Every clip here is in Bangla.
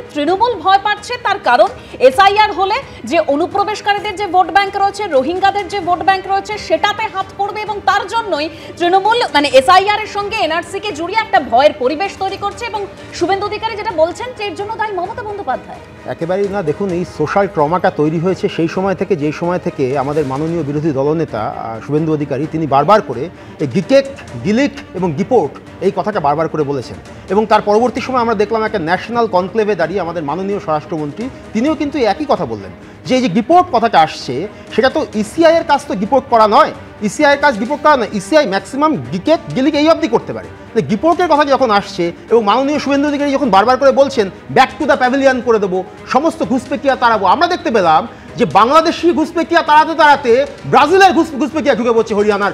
যে তৃণমূল ভয় পাচ্ছে, তার কারণ এসআইআর হলে যে অনুপ্রবেশকারীদের যে ভোট ব্যাংক রয়েছে, রোহিঙ্গাদের যে ভোট ব্যাংক রয়েছে, সেটাতে হাত পড়বে এবং তার জন্যই তৃণমূল মানে এসআইআর এর সঙ্গে এনআরসি কে জড়িয়ে একটা ভয়ের পরিবেশ তৈরি করছে। এবং শুভেন্দু অধিকারী যেটা বলছেন যে এর জন্য দায়ী মমতা বন্দ্যোপাধ্যায়। একেবারেই না। দেখুন, এই সোশ্যাল ট্রমাটা তৈরি হয়েছে সেই সময় থেকে, যেই সময় থেকে আমাদের মাননীয় বিরোধী দলনেতা শুভেন্দু অধিকারী তিনি বারবার করে এই গিকেট, গিলিট এবং গিপোর্ট এই কথাটা বারবার করে বলেছেন। এবং তার পরবর্তী সময় আমরা দেখলাম একটা ন্যাশনাল কনক্লেভে দাঁড়িয়ে আমাদের মাননীয় স্বরাষ্ট্রমন্ত্রী তিনিও কিন্তু একই কথা বললেন যে এই যে গিপোর্ট কথাটা আসছে সেটা তো ইসিআই এর কাজ তো গিপোর্ট করা নয়, ইসিআই এর কাজ গিপোর্ট করা নয়, ইসিআই ম্যাক্সিমাম গিকেট গিলিক এই অবধি করতে পারে। গিপোর্টের কথা যখন আসছে এবং মাননীয় শুভেন্দু অধিকারী যখন বারবার করে বলছেন ব্যাক টু দ্য প্যাভিলিয়ন করে দেবো, সমস্ত ঘুষপেটিয়া তাড়াবো, আমরা দেখতে পেলাম যে বাংলাদেশি ঘুষপেটিয়া তাড়াতে তাড়াতে ব্রাজিলের ঘুষপেটিয়া ঢুকে পড়ছে হরিয়ানার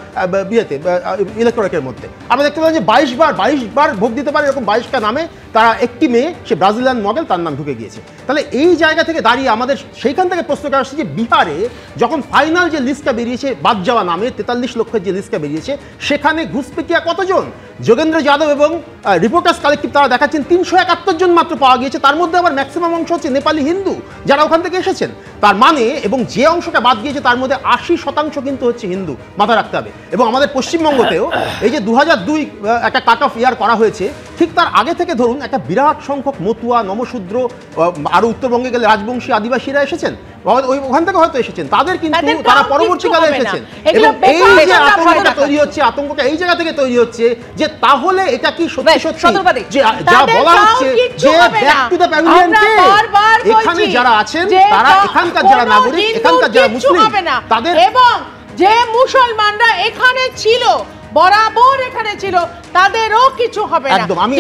বিয়েতে ইলেকট্রনিকের মধ্যে। আমরা দেখতে পেলাম যে 22 বার ভোট দিতে পারে এরকম 22টা নামে তারা একটি মেয়ে, সে ব্রাজিলিয়ান মডেল, তার নাম ঢুকে গিয়েছে। তাহলে এই জায়গা থেকে দাঁড়িয়ে আমাদের সেইখান থেকে প্রশ্নটা আসছে যে বিহারে যখন ফাইনাল যে লিস্টটা বেরিয়েছে বাদ যাওয়া নামে 43 লক্ষের যে লিস্টটা বেরিয়েছে, সেখানে ঘুষপেটিয়া কতজন? যোগেন্দ্র যাদব এবং রিপোর্টার্স কালেক্টিভ তারা দেখাচ্ছেন 371 জন মাত্র পাওয়া গিয়েছে। তার মধ্যে আবার ম্যাক্সিমাম অংশ হচ্ছে নেপালি হিন্দু যারা ওখান থেকে এসেছেন। তার মানে এবং যে অংশটা বাদ গিয়েছে তার মধ্যে 80% কিন্তু হচ্ছে হিন্দু, মাথায় রাখতে হবে। এবং আমাদের পশ্চিমবঙ্গতেও এই যে 2002 একটা কাট অফ ইয়ার করা হয়েছে, ঠিক তার আগে থেকে ধরুন একটা বিরাট সংখ্যক মতুয়া, নমশূদ্র, আরো উত্তরবঙ্গে গেলে রাজবংশী আদিবাসীরা এসেছেন, ওখান থেকে হয়তো এসেছেন, তাদের কিন্তু তারা পরবর্তীকালে এসেছেন। এবং এই যে আতঙ্কটা তৈরি হচ্ছে, আতঙ্কটা এই জায়গা থেকে তৈরি হচ্ছে যে তাহলে এটা কি সত্যি সত্যি যে যা বলা হচ্ছে যে ব্যাক টু দ্য প্যাভিলিয়ন কে এখানে যারা আছেন তারা এখানকার যারা নাগরিক, এখানকার যারা মুসলিম তাদের, এবং যে মুসলমানরা এখানে ছিল বরাবর এখানে ছিল তাদেরও কিছু হবে না। একদম। আমি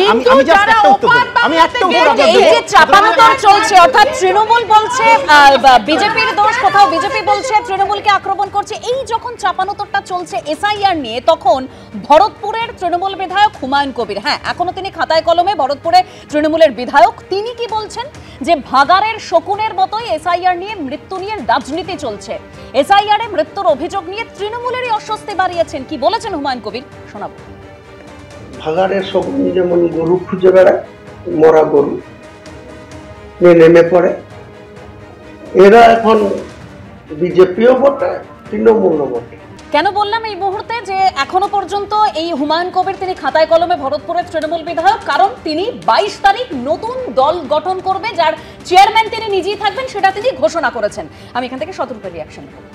জাস্ট একটা উত্তর দেব, আমি একটা উত্তর আপনাদের এই যে চাপানোতর চলছে, অর্থাৎ তৃণমূল বলছে বিজেপির দোষ, কোথাও বিজেপি বলছে তৃণমূলকে আক্রমণ করছে। এই যখন চাপানোতরটা চলছে এসআইআর নিয়ে, তখন ভরতপুরের তৃণমূল বিধায়ক হুমায়ুন কবির, হ্যাঁ এখনো তিনি খাতায় কলমে ভরতপুরে তৃণমূলের বিধায়ক, তিনি কি বলছেন যে ভাগাড়ের শকুনের মতোই এসআইআর নিয়ে মৃত্যু নিয়ে রাজনীতি চলছে। এসআইআর এ মৃত্যুর অভিযোগ নিয়ে তৃণমূলেরই অস্বস্তি বাড়িয়েছেন। কি বলেছেন হুমায়ুন কবির, শোনাবো। ভাগাড়ের শকুন যেমন গরু খুঁজে বেড়ায়, মরা গরু নেমে পড়ে, এরা এখন বিজেপিও বটে তৃণমূলও বটে। কেন বললাম এই মুহূর্তে যে এখনো পর্যন্ত এই হুমায়ুন কবির তিনি খাতায় কলমে ভরতপুরের তৃণমূল বিধায়ক, কারণ তিনি 22 তারিখ নতুন দল গঠন করবে, যার চেয়ারম্যান তিনি নিজেই থাকবেন, সেটা তিনি ঘোষণা করেছেন। আমি এখান থেকে সতর্ক রিয়াকশন করব।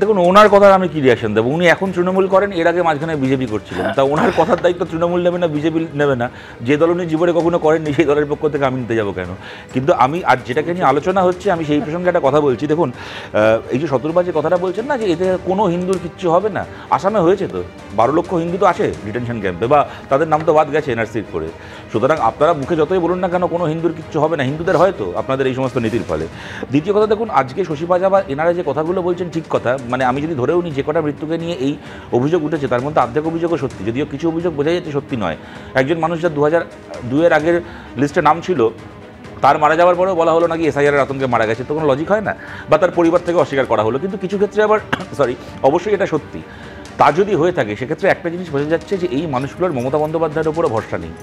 দেখুন, ওনার কথার আমি কি রিয়াকশন দেবো? উনি এখন তৃণমূল করেন, এর আগে মাঝখানে বিজেপি করছিলেন, তা ওনার কথার দায়িত্ব তৃণমূল নেবে না, বিজেপি নেবে না। যে দল উনি জীবনে কখনো করেননি সেই দলের পক্ষ থেকে আমি নিতে যাবো কেন? কিন্তু আমি আর যেটাকে নিয়ে আলোচনা হচ্ছে, আমি সেই প্রসঙ্গে একটা কথা বলছি। দেখুন, এই যে শতরূপা যে কথাটা বলছেন না যে এতে কোনো হিন্দুর কিচ্ছু হবে না, আসামে হয়েছে তো 12 লক্ষ হিন্দু তো আছে ডিটেনশন ক্যাম্পে, বা তাদের নাম তো বাদ গেছে এনআরসির করে। সুতরাং আপনারা মুখে যতই বলুন না কেন কোনো হিন্দুর কিচ্ছু হবে না, হিন্দুদের হয়তো আপনাদের এই সমস্ত নীতির ফলে। দ্বিতীয় কথা, দেখুন আজকে শশী পাজা বা এনারা যে কথাগুলো বলছেন ঠিক কথা, মানে আমি যদি ধরেও নি যে কটা মৃত্যুকে নিয়ে এই অভিযোগ উঠেছে তার মধ্যে অর্ধেক অভিযোগও সত্যি, যদিও কিছু অভিযোগ বোঝা যাচ্ছে সত্যি নয়। একজন মানুষ যার 2002 এর আগের লিস্টে নাম ছিল, তার মারা যাওয়ার পরেও বলা হলো নাকি এসআইআর আতঙ্কে মারা গেছে, তো কোনো লজিক হয় না, বা তার পরিবার থেকে অস্বীকার করা হলো। কিন্তু কিছু ক্ষেত্রে আবার অবশ্যই এটা সত্যি। তা যদি হয়ে থাকে সেক্ষেত্রে একটা জিনিস বোঝা যাচ্ছে যে এই মানুষগুলোর মমতা বন্দ্যোপাধ্যায়ের উপরে ভরসা নেই।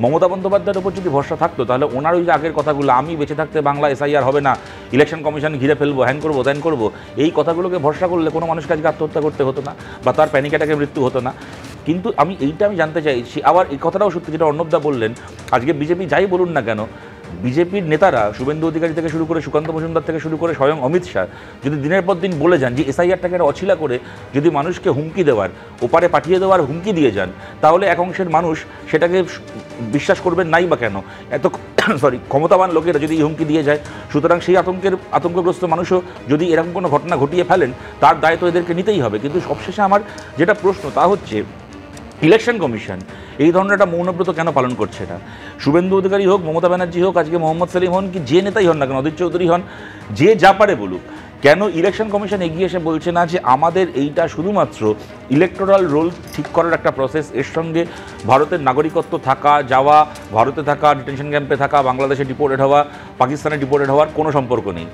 মমতা বন্দ্যোপাধ্যায়ের উপর যদি ভরসা থাকতো তাহলে ওনার ওই যে আগের কথাগুলো, আমি বেঁচে থাকতে বাংলা এসআইআর হবে না, ইলেকশন কমিশন ঘিরে ফেলবো, হ্যান করবো ত্যান করবো, এই কথাগুলোকে ভরসা করলে কোনো মানুষকে আজকে আত্মহত্যা করতে হতো না, বা তার প্যানিক অ্যাটাকে মৃত্যু হতো না। কিন্তু আমি জানতে চাইছি, আবার এই কথাটাও সত্যি যেটা অর্ণবদা বললেন, আজকে বিজেপি যাই বলুন না কেন, বিজেপির নেতারা শুভেন্দু অধিকারী থেকে শুরু করে সুকান্ত মজুমদার থেকে শুরু করে স্বয়ং অমিত শাহ যদি দিনের পর দিন বলে যান যে এসআইআরটাকে অছিলা করে যদি মানুষকে হুমকি দেওয়ার, ওপারে পাঠিয়ে দেওয়ার হুমকি দিয়ে যান, তাহলে এক অংশের মানুষ সেটাকে বিশ্বাস করবেন নাই বা কেন? এত ক্ষমতাবান লোকেরা যদি এই হুমকি দিয়ে যায়, সুতরাং সেই আতঙ্কগ্রস্ত মানুষও যদি এরকম কোনো ঘটনা ঘটিয়ে ফেলেন তার দায় তো এদেরকে নিতেই হবে। কিন্তু সবশেষে আমার যেটা প্রশ্ন তা হচ্ছে, ইলেকশন কমিশন এই ধরনের একটা মৌনব্রত কেন পালন করছে না? শুভেন্দু অধিকারী হোক, মমতা ব্যানার্জি হোক, আজকে মোহাম্মদ সালিম হন, কি যে নেতাই হন না কেন, অধীর চৌধুরী হন, যে যা পারে বলুক, কেন ইলেকশন কমিশন এগিয়ে এসে বলছে না যে আমাদের এইটা শুধুমাত্র ইলেকটোরাল রোল ঠিক করার একটা প্রসেস, এর সঙ্গে ভারতের নাগরিকত্ব থাকা, যাওয়া, ভারতে থাকা, ডিটেনশন ক্যাম্পে থাকা, বাংলাদেশে ডিপোর্টেড হওয়া, পাকিস্তানে ডিপোর্টেড হওয়ার কোনো সম্পর্ক নেই।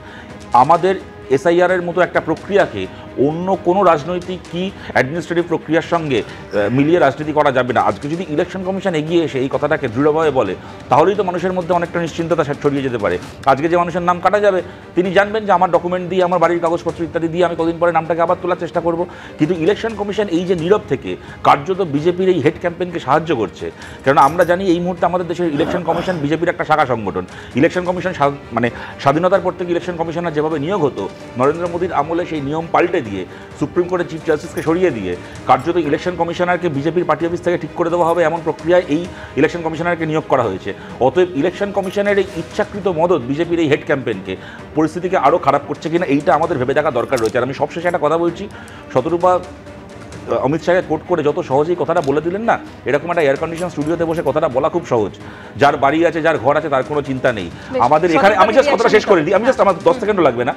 আমাদের SIR এর মতো একটা প্রক্রিয়াকে অন্য কোনো রাজনৈতিক কি অ্যাডমিনিস্ট্রেটিভ প্রক্রিয়ার সঙ্গে মিলিয়ে রাজনীতি করা যাবে না। আজকে যদি ইলেকশন কমিশন এগিয়ে এসে এই কথাটাকে দৃঢ়ভাবে বলে, তাহলেই তো মানুষের মধ্যে অনেকটা নিশ্চিন্ততা ছড়িয়ে যেতে পারে। আজকে যে মানুষের নাম কাটা যাবে, তিনি জানবেন যে আমার ডকুমেন্ট দিয়ে, আমার বাড়ির কাগজপত্র ইত্যাদি দিয়ে আমি কদিন পরে নামটাকে আবার তোলার চেষ্টা করব। কিন্তু ইলেকশন কমিশন এই যে নীরব থেকে কার্যত বিজেপির এই হেড ক্যাম্পেইনকে সাহায্য করছে, কারণ আমরা জানি এই মুহূর্তে আমাদের দেশের ইলেকশন কমিশন বিজেপির একটা শাখা সংগঠন। ইলেকশন কমিশন মানে স্বাধীনতার পর থেকে ইলেকশন কমিশনার যেভাবে নিয়োগ হতো, নরেন্দ্র মোদীর আমলে সেই নিয়ম পাল্টে দিয়ে সুপ্রিম কোর্টের চিফ জাস্টিসকে সরিয়ে দিয়ে কার্যত ইলেকশন কমিশনারকে বিজেপির পার্টি অফিস থেকে ঠিক করে দেওয়া হবে এমন প্রক্রিয়ায় এই ইলেকশন কমিশনারকে নিয়োগ করা হয়েছে। অতএব ইলেকশন কমিশনের এই ইচ্ছাকৃত মদত বিজেপির এই হেড ক্যাম্পেইনকে পরিস্থিতিকে আরও খারাপ করছে কিনা এইটা আমাদের ভেবে দেখা দরকার রয়েছে। আর আমি সবশেষে একটা কথা বলছি, শতরূপা অমিত শাহকে কোট করে যত সহজেই কথাটা বলে দিলেন না, এরকম একটা এয়ার কন্ডিশন স্টুডিওতে বসে কথাটা বলা খুব সহজ। যার বাড়ি আছে, যার ঘর আছে, তার কোনো চিন্তা নেই। আমাদের এখানে আমি জাস্ট কথাটা শেষ করে দিই, আমার 10 সেকেন্ডও লাগবে না।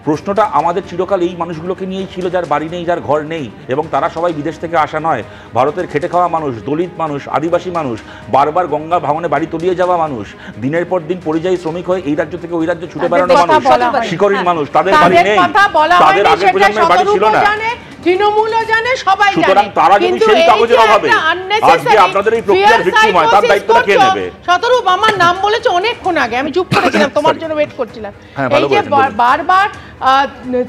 প্রশ্নটা আমাদের চিরকাল এই মানুষগুলোকে নিয়েই ছিল, যার বাড়ি নেই, যার ঘর নেই, এবং তারা সবাই বিদেশ থেকে আসা নয়, ভারতের খেটে খাওয়া মানুষ, দলিত মানুষ, আদিবাসী মানুষ, বারবার গঙ্গা ভাঙনে বাড়ি তলিয়ে যাওয়া মানুষ, দিনের পর দিন পরিযায়ী শ্রমিক হয়ে এই রাজ্য থেকে ওই রাজ্যে ছুটে বেড়ানো মানুষ, শিকড়ির মানুষ, তাদের বাড়ি নেই, তাদের আগের প্রজন্মের বাড়ি ছিল না। তৃণমূলও জানে, সবাই সুতরাং তারা যদি সেই কাগজের অভাবে আজকে আপনাদের এই প্রক্রিয়ার ভিকটিম হয়, তার দায়িত্বটা কে নেবে? শতরূপ আমার নাম বলেছে অনেকক্ষণ আগে, আমি চুপ করেছিলাম, তোমার জন্য ওয়েট করছিলাম। এই যে বারবার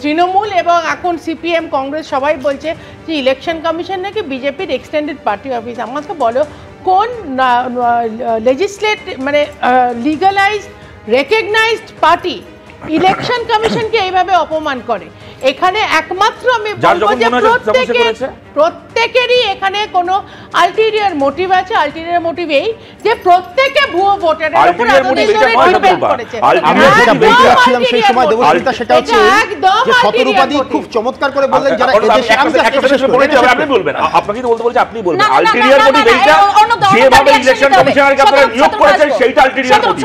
তৃণমূল এবং এখন CPM কংগ্রেস সবাই বলছে যে ইলেকশন কমিশন নাকি বিজেপির এক্সটেন্ডেড পার্টি অফিস। আমাকে বলো কোন লেজিসলেট মানে লিগালাইজড রেকগনাইজড পার্টি ইলেকশন কমিশনকে এইভাবে অপমান করে? এখানে একমাত্র আমি বলবো যে প্রত্যেকেরই এখানে কোনো আলটিরিয়ার মোটিভ আছে। আলটিরিয়ার মোটিভ এই যে প্রত্যেকে ভুয়ো ভোটারের উপর এতদিন ধরে ডিপেন্ড করেছে। আমি যেটা বলতে যাচ্ছিলাম সেই সময় দেবস্মিতা, সেটা হচ্ছে যে শতরূপাদি খুব চমৎকার করে বললেন যারা এদেশে আপনি বলবেন, আপনাকে তো বলতে বলছি, আপনি বলবেন আলটিরিয়ার মোটিভ এইটা, যেভাবে ইলেকশন কমিশনারকে আপনারা নিয়োগ করেছেন সেইটা আলটিরিয়ার মোটিভ।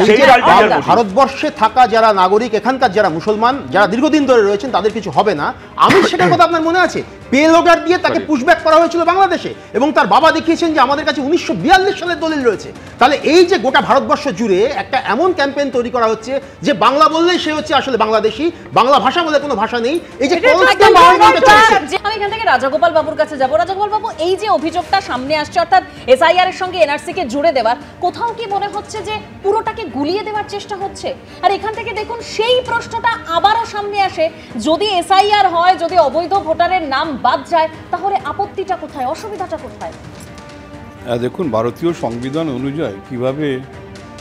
সেইটা আলটিরিয়ার মোটিভ। ভারতবর্ষে থাকা যারা নাগরিক, এখানকার যারা মুসলমান, যারা দীর্ঘদিন ধরে রয়েছেন, তাদের কিছু হবে না। আমি সেটার কথা আপনার মনে আছে, পেলোগার দিয়ে তাকে পুশব্যাক করা হয়েছিল বাংলাদেশে, এবং তার বাবা দেখিয়েছেন যে আমাদের কাছে 1942 সালের দলিল রয়েছে। তাহলে এই যে গোটা ভারতবর্ষ জুড়ে একটা এমন ক্যাম্পেইন তৈরি করা হচ্ছে যে বাংলা বললেই সে হচ্ছে আসলে বাংলাদেশি, বাংলা ভাষা বলে কোনো ভাষা নেই। এই যে আমি এখান থেকে রাজাগোপাল বাবুর কাছে যাব। রাজাগোপাল বাবু, এই যে অভিযোগটা সামনে আসছে, অর্থাৎ SIR এর সঙ্গে NRC কে জুড়ে দেওয়ার, কোথাও কি মনে হচ্ছে যে পুরোটাকে গুলিয়ে দেওয়ার চেষ্টা হচ্ছে? আর এখান থেকে দেখুন সেই প্রশ্নটা আবারও সামনে আসে, যদি SIR হয়, যদি অবৈধ ভোটারের নাম বাদ যায়, তাহলে আপত্তিটা কোথায়, অসুবিধাটা কোথায়? দেখুন, ভারতীয় সংবিধান অনুযায়ী কিভাবে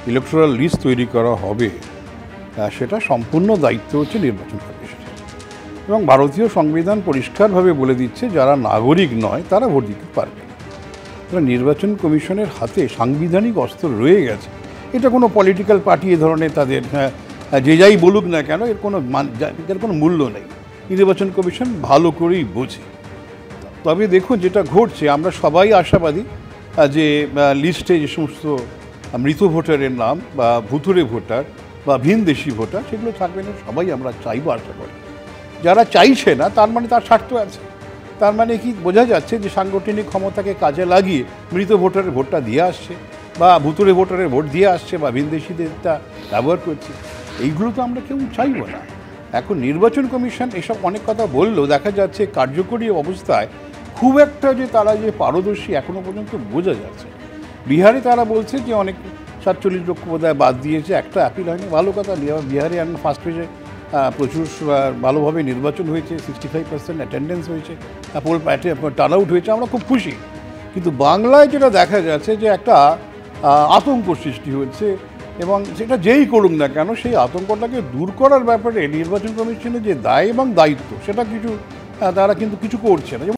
ইলেকটোরাল লিস্ট তৈরি করা হবে সেটা সম্পূর্ণ দায়িত্ব হচ্ছে নির্বাচন কমিশনের, এবং ভারতীয় সংবিধান পরিষ্কারভাবে বলে দিচ্ছে যারা নাগরিক নয় তারা ভোট দিতে পারবে না। নির্বাচন কমিশনের হাতে সাংবিধানিক অস্ত্র রয়ে গেছে। এটা কোনো পলিটিক্যাল পার্টি এ ধরনের তাদের যে যাই বলুক না কেন, এর কোনো মূল্য নেই। নির্বাচন কমিশন ভালো করেই বোঝে। তবে দেখুন যেটা ঘটছে, আমরা সবাই আশাবাদী যে লিস্টে যে সমস্ত মৃত ভোটারের নাম বা ভুতুরে ভোটার বা ভিনদেশি ভোটার সেগুলো থাকবে না, সবাই আমরা চাইবো, আশা করি। যারা চাইছে না তার মানে তার স্বার্থ আছে। তার মানে কি বোঝা যাচ্ছে যে সাংগঠনিক ক্ষমতাকে কাজে লাগিয়ে মৃত ভোটারের ভোটটা দিয়ে আসছে, বা ভুতুরে ভোটারের ভোট দিয়ে আসছে, বা ভিনদেশিদেরটা ব্যবহার করছে। এইগুলো তো আমরা কেউ চাইব না। এখন নির্বাচন কমিশন এসব অনেক কথা বললেও দেখা যাচ্ছে কার্যকরী অবস্থায় খুব একটা যে তারা যে পারদর্শী এখনও পর্যন্ত বোঝা যাচ্ছে। বিহারে তারা বলছে যে অনেক 47 লক্ষ বোধহয় বাদ দিয়েছে, একটা অ্যাপিল হয়নি, ভালো কথা। বিহারে এখন ফার্স্ট পেজে প্রচুর ভালোভাবে নির্বাচন হয়েছে, 65% অ্যাটেন্ডেন্স হয়েছে, পোল টার্ন আউট হয়েছে, আমরা খুব খুশি। কিন্তু বাংলায় যেটা দেখা যাচ্ছে যে একটা আতঙ্ক সৃষ্টি হচ্ছে, এবং সেটা যেই করুক না কেন সেই আতঙ্কটাকে দূর করার ব্যাপারে নির্বাচন কমিশনের যে দায় এবং দায়িত্ব সেটা তারা কিন্তু কিছু করছে না। যেমন